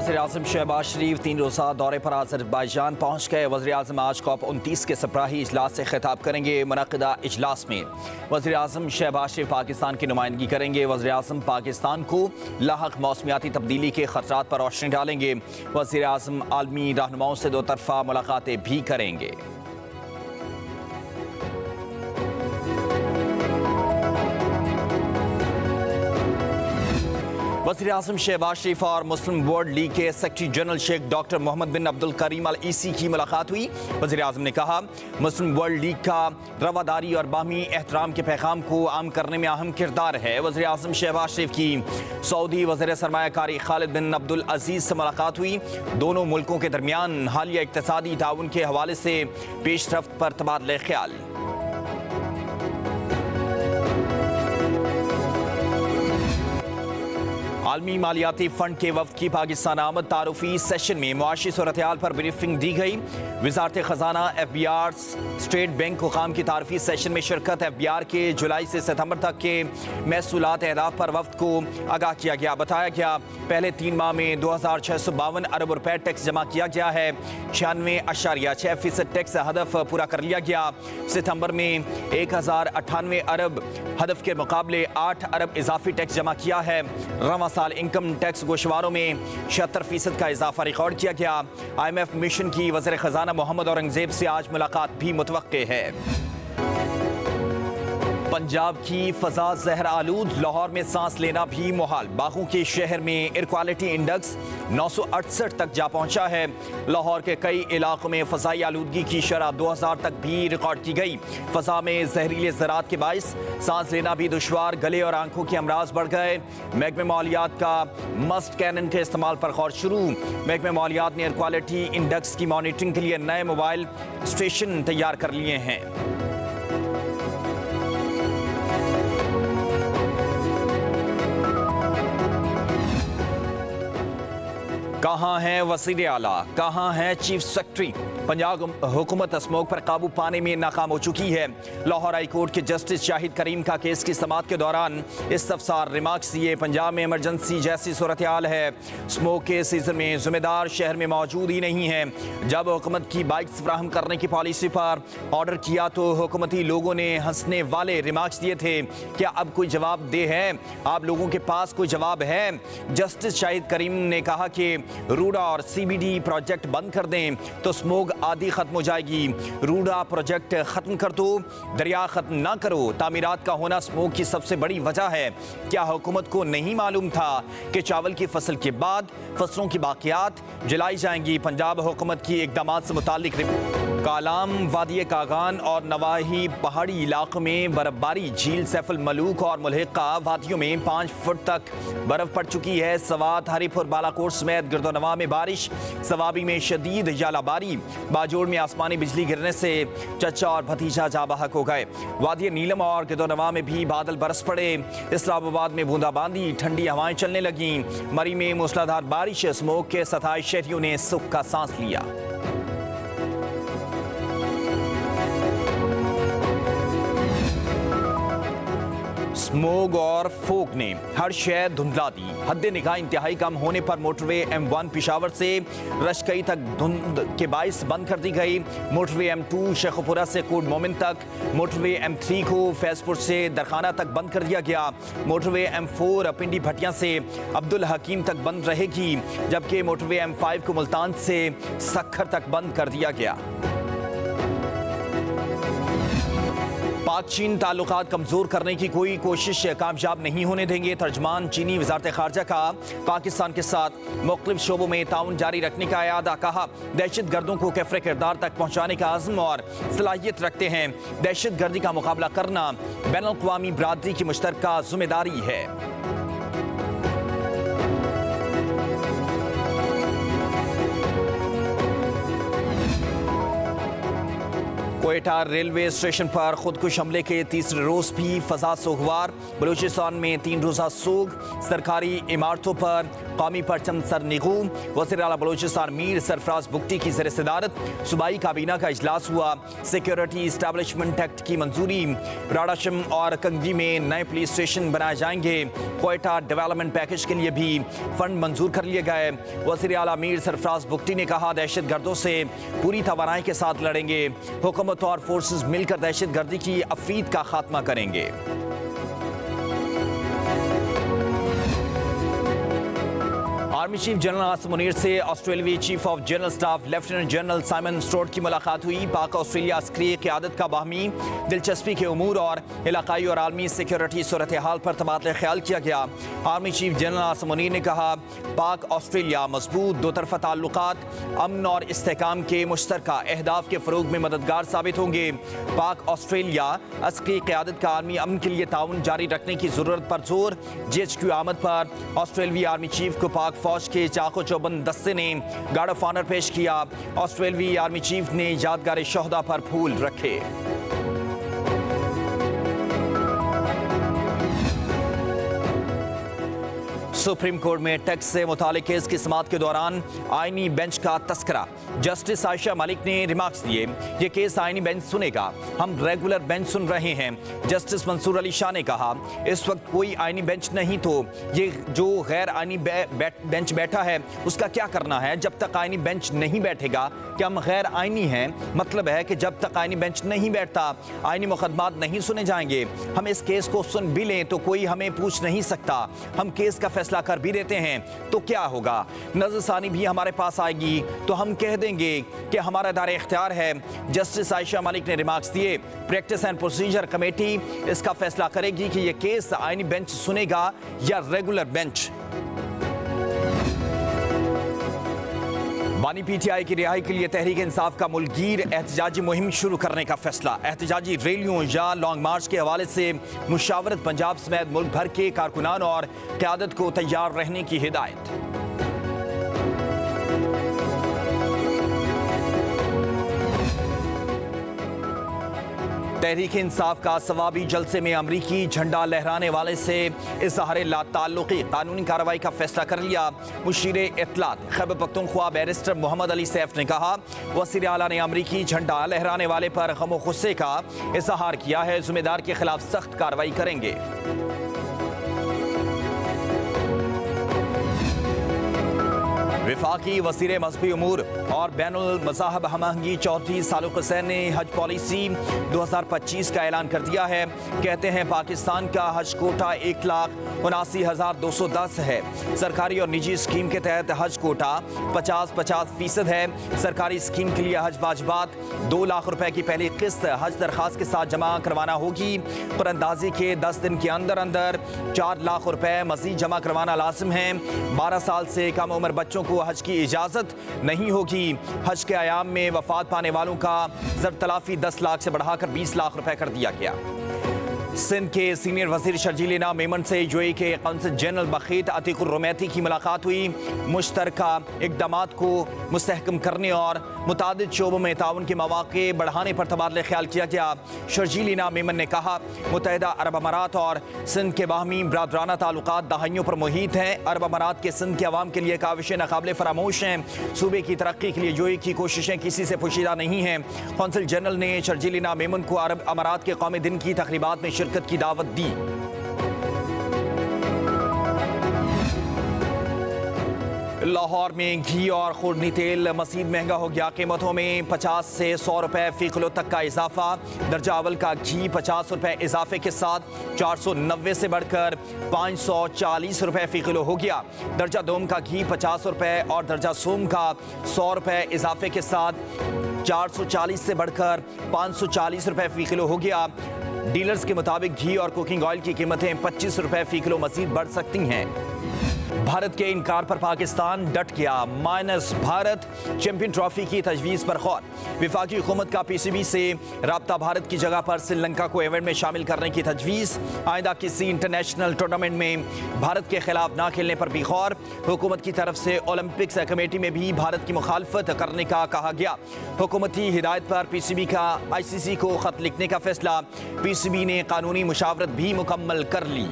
वज़ीर-ए-आज़म शहबाज शरीफ 3 रोज़ा दौरे पर अज़रबैजान पहुँच गए। वज़ीर-ए-आज़म आज COP29 के सप्ताही इजलास से खिताब करेंगे। मुनक़िदा इजलास में वज़ीर-ए-आज़म शहबाज शरीफ पाकिस्तान की नुमाइंदगी करेंगे। वज़ीर-ए-आज़म पाकिस्तान को लाहक मौसमियाती तब्दीली के खतरात पर रोशनी डालेंगे। वज़ीर-ए-आज़म आलमी रहनुमाओं से 2 तरफ़ा मुलाकातें भी करेंगे। वज़ीर-ए-आज़म शहबाज शरीफ और मुस्लिम वर्ल्ड लीग के secretary general Sheikh doctor Mohammad bin Abdul Karim Al Issa की मुलाकात हुई। वज़ीर-ए-आज़म ने कहा, मुस्लिम वर्ल्ड लीग का रवादारी और बाहमी एहतराम के पैगाम को आम करने में अहम किरदार है। वज़ीर-ए-आज़म शहबाज शरीफ की सऊदी वज़ीर सरमायाकारी खालिद बिन अब्दुल अजीज़ से मुलाकात हुई। दोनों मुल्कों के दरमियान हालिया इक़्तिसादी ताउन के हवाले से पेशरफ्त पर तबादले ख्याल। आलमी मालियाती फंड के वफ्द की पाकिस्तान आमद तारुफी सेशन में मुआशी सूरत-ए-हाल पर ब्रीफिंग दी गई। वज़ारत ख़जाना FBR स्टेट बैंक हुकाम की तारुफी सेशन में शिरकत। FBR के जुलाई से सितंबर तक के महसूलात अहदाफ पर वफ्द को आगाह किया गया। बताया गया पहले 3 माह में 2652 अरब रुपए टैक्स जमा किया गया है। 96.6% टैक्स हदफ पूरा कर लिया गया। सितंबर में 1098 अरब हदफ के मुकाबले 8 अरब इजाफी टैक्स जमा किया है। रवां साल इनकम टैक्स गोशवारों में 76% का इजाफा रिकॉर्ड किया गया। IMF मिशन की वज़ीर ख़जाना मोहम्मद औरंगज़ेब से आज मुलाकात भी मुतवक्के है। पंजाब की फ़ज़ा ज़हर आलूद, लाहौर में सांस लेना भी मुहाल। बागों के शहर में एयर क्वालिटी इंडेक्स 968 तक जा पहुंचा है। लाहौर के कई इलाकों में फ़ज़ाई आलूदगी की शरह 2000 तक भी रिकॉर्ड की गई। फ़ज़ा में जहरीले ज़रात के बाइस सांस लेना भी दुश्वार, गले और आंखों के अमराज बढ़ गए। महकमे मालियात का मस्ट कैनन के इस्तेमाल पर गौर शुरू। महकमे मालियात ने एयर क्वालिटी इंडेक्स की मॉनिटरिंग के लिए नए मोबाइल स्टेशन तैयार कर लिए हैं। कहाँ है वज़ीर आला, कहाँ है चीफ सेक्रेटरी? पंजाब हुकूमत स्मोक पर काबू पाने में नाकाम हो चुकी है। लाहौर हाई कोर्ट के जस्टिस शाहिद करीम का केस की समाअत के दौरान इस्तफसार रिमार्क्स दिए। पंजाब में इमरजेंसी जैसी सूरत हाल है। स्मोक के सीजन में जिम्मेदार शहर में मौजूद ही नहीं है। जब हुकूमत की बाइक्स फराहम करने की पॉलिसी पर ऑर्डर किया तो हुकूमती लोगों ने हंसने वाले रिमार्क्स दिए थे। क्या अब कोई जवाब दे है? आप लोगों के पास कोई जवाब है? जस्टिस शाहिद करीम ने कहा कि रूडा और CBD प्रोजेक्ट बंद कर दें तो स्मोक आदि खत्म हो जाएगी। रूडा प्रोजेक्ट खत्म कर दो, दरिया खत्म ना करो। तामीरात का होना स्मोक की सबसे बड़ी वजह है। क्या हुकूमत को नहीं मालूम था कि चावल की फसल के बाद फसलों की बाकियात जलाई जाएंगी? पंजाब हुकूमत की इकदामात से मुताल्लिक कालाम, वादी कागान और नवाही पहाड़ी इलाकों में बर्फबारी। झील सैफुल मलूक और मुल्हिका वादियों में 5 फुट तक बर्फ पड़ चुकी है। सवात, हरीपुर, बालाकोट समेत गिरदोनवा में बारिश। सवाबी में शदीद यालाबारी। बाजोड़ में आसमानी बिजली गिरने से चचा और भतीजा जा बहक हो गए। वादी नीलम और गिरदोनवा में भी बादल बरस पड़े। इस्लामाबाद में बूंदाबांदी, ठंडी हवाएं चलने लगीं। मरी में मूसलाधार बारिश। स्मोक के 27 शहरियों ने सुख का सांस लिया। स्मोग और फोग ने हर शय धुंधला दी। हद निगाह इंतहाई कम होने पर मोटरवे M1 पिशावर से रशकई तक धुंध के बाइस बंद कर दी गई। मोटरवे M2 शेखुपुरा से कोट मोमिन तक, मोटरवे M3 को फैजपुर से दरखाना तक बंद कर दिया गया। मोटरवे M4 पिंडी भटिया से अब्दुल हकीम तक बंद रहेगी, जबकि मोटरवे M5 को मुल्तान से सखर तक बंद कर दिया गया। पाक चीन ताल्लुकात कमजोर करने की कोई कोशिश कामयाब नहीं होने देंगे। तर्जमान चीनी वजारत खारजा का पाकिस्तान के साथ मुख्तलिफ शोबों में ताउन जारी रखने का इरादा। कहा, दहशत गर्दों को कैफरे किरदार तक पहुँचाने का आज़म और सलाहियत रखते हैं। दहशत गर्दी का मुकाबला करना बैनुल अक़वामी बरादरी की मुश्तरका जिम्मेदारी है। कोयटा रेलवे स्टेशन पर खुदकुश हमले के तीसरे रोज भी फजा सोगवार। बलूचिस्तान में 3 रोजा सोग। सरकारी इमारतों पर कौमी परचम सर निगू। वज़ीर आला बलूचिस्तान मीर सरफराज बुगटी की ज़ेर सदारत सूबाई काबीना का इजलास हुआ। सिक्योरिटी इस्टेब्लिशमेंट एक्ट की मंजूरी। राडाशम और कंगी में नए पुलिस स्टेशन बनाए जाएंगे। कोयटा डेवलपमेंट पैकेज के लिए भी फंड मंजूर कर लिए गए। वज़ीर आला मीर सरफराज बुगटी ने कहा, दहशत गर्दों से पूरी तवानाई के साथ लड़ेंगे। हुकूमत और फोर्सेस मिलकर दहशत गर्दी की अफरीद का खात्मा करेंगे। Army chief general Asim Munir से ऑस्ट्रेलियाई chief of general staff lieutenant general Simon Stuart की मुलाकात हुई। पाक ऑस्ट्रेलिया अस्करी क़यादत का बाहमी दिलचस्पी के उमूर और इलाकाई और आलमी सिक्योरिटी सूरत हाल पर तबादला ख्याल किया गया। Army chief general Asim Munir ने कहा, पाक ऑस्ट्रेलिया मजबूत दोतरफा ताल्लुकात अमन और इस्तेहकाम के मुश्तरका अहदाफ के फ़रोग में मददगार साबित होंगे। पाक ऑस्ट्रेलिया अस्करी क़यादत का आलमी अमन के लिए ताउन जारी रखने की ज़रूरत पर जोर। GHQ आमद पर ऑस्ट्रेलियाई आर्मी चीफ को पाक फौज के चाको चौबंद दस्ते ने गार्ड ऑफ ऑनर पेश किया। ऑस्ट्रेलियाई आर्मी चीफ ने यादगार शोहदा पर फूल रखे। सुप्रीम कोर्ट में टैक्स से मुतालिक केस की समाअत के दौरान आईनी बेंच का तस्करा। जस्टिस आयशा मलिक ने रिमार्क्स दिए, ये केस आईनी बेंच सुनेगा, हम रेगुलर बेंच सुन रहे हैं। जस्टिस मंसूर अली शाह ने कहा, इस वक्त कोई आईनी बेंच नहीं, तो ये जो गैर आईनी बेंच बैठा है उसका क्या करना है। जब तक आईनी बेंच नहीं बैठेगा कि हम गैर आईनी हैं, मतलब है कि जब तक आईनी बेंच नहीं बैठता आईनी मुकदमात नहीं सुने जाएंगे। हम इस केस को सुन भी लें तो कोई हमें पूछ नहीं सकता। हम केस का फैसला कर भी देते हैं तो क्या होगा, नजरसानी भी हमारे पास आएगी तो हम कह देंगे कि हमारा दायरा इख्तियार है। जस्टिस आयशा मलिक ने रिमार्क्स दिए, प्रैक्टिस एंड प्रोसीजर कमेटी इसका फैसला करेगी कि यह केस आईनी बेंच सुनेगा या रेगुलर बेंच। बानी PTI की रिहाई के लिए तहरीक इंसाफ का मुल्कगीर एहतजाजी मुहिम शुरू करने का फैसला। एहतजाजी रैलियों या लॉन्ग मार्च के हवाले से मुशावरत पंजाब समेत मुल्क भर के कारकुनान और क़यादत को तैयार रहने की हिदायत। तहरीक इंसाफ का सवाबी जलसे में अमरीकी झंडा लहराने वाले से इज़हार लाताल्लुक़ी कानूनी कार्रवाई का फैसला कर लिया। मुशीर इत्तलात खैबर पख्तूनख्वा बैरिस्टर मोहम्मद अली सैफ ने कहा, वज़ीर आला ने अमरीकी झंडा लहराने वाले पर गम व गुस्से का इज़हार किया है, ज़िम्मेदार के खिलाफ सख्त कार्रवाई करेंगे। वफाकी वज़ीर मज़हबी उमूर और बैनुल मज़ाहब हमआहंगी चौधरी सालुक हुसैन ने हज पॉलिसी 2025 का ऐलान कर दिया है। कहते हैं, पाकिस्तान का हज कोटा 1,79,210 है। सरकारी और निजी स्कीम के तहत हज कोटा 50-50% है। सरकारी स्कीम के लिए हज वाजिबात 2 लाख रुपए की पहली किस्त हज दरखास्त के साथ जमा करवाना होगी। कुरानदाजी के 10 दिन के अंदर अंदर 4 लाख रुपए मज़ीद जमा करवाना लाजिम है। 12 साल से कम उम्र बच्चों को हज की इजाजत नहीं होगी। हज के अयाम में वफात पाने वालों का ज़र तलाफी 10 लाख से बढ़ाकर 20 लाख रुपए कर दिया गया। सिंध के सीनियर वजीर शर्जील इनाम मेमन से UAE के कौंसल जनरल बखीत अतीकुर रोमैती की मुलाकात हुई। मुश्तरका इक़दामात को मुस्तहकम करने और मुतादिद शोबों में ताउन के मौक़े बढ़ाने पर तबादला ख्याल किया गया। शर्जील इनाम मेमन ने कहा, मुत्तहिदा अरब अमारात और सिंध के बाहमी बरादराना ताल्लुकात दहाइयों पर मुहित हैं। अरब अमारात के सिंध के अवाम के लिए काविशें नाकाबिले फरामोश हैं। सूबे की तरक्की के लिए UAE की कोशिशें किसी से पोशीदा नहीं हैं। कौंसल जनरल ने शर्जील इनाम मेमन को अरब अमारात के कौमी दिन की तकरीबात में शिरकत की दावत दी। लाहौर में घी और खुर्नी तेल मज़ीद महंगा हो गया। कीमतों में 50 से 100 रुपए फी किलो तक का इजाफा। दर्जा अवल का घी 50 रुपए इजाफे के साथ 490 से बढ़कर 540 रुपए फी किलो हो गया। दर्जा दोम का घी 50 रुपए और दर्जा सोम का 100 रुपए इजाफे के साथ 440 से बढ़कर 540 रुपए फी किलो हो गया। डीलर्स के मुताबिक घी और कुकिंग ऑयल की कीमतें 25 रुपए फी किलो मज़ीद बढ़ सकती हैं। بھارت کے انکار پر پاکستان ڈٹ گیا، مائنس بھارت چیمپئن ٹرافی کی تجویز پر غور۔ وفاقی حکومت کا پی سی بی سے رابطہ بھارت کی جگہ پر سری لنکا کو ایونٹ میں شامل کرنے کی تجویز۔ آئندہ کسی انٹرنیشنل ٹورنامنٹ میں بھارت کے خلاف نہ کھیلنے پر بھی غور۔ حکومت کی طرف سے اولمپکس کمیٹی میں بھی بھارت کی مخالفت کرنے کا کہا گیا۔ حکومتی ہدایت پر پی سی بی کا آئی سی سی کو خط لکھنے کا فیصلہ۔ پی سی بی نے قانونی مشاورت بھی مکمل کر لی۔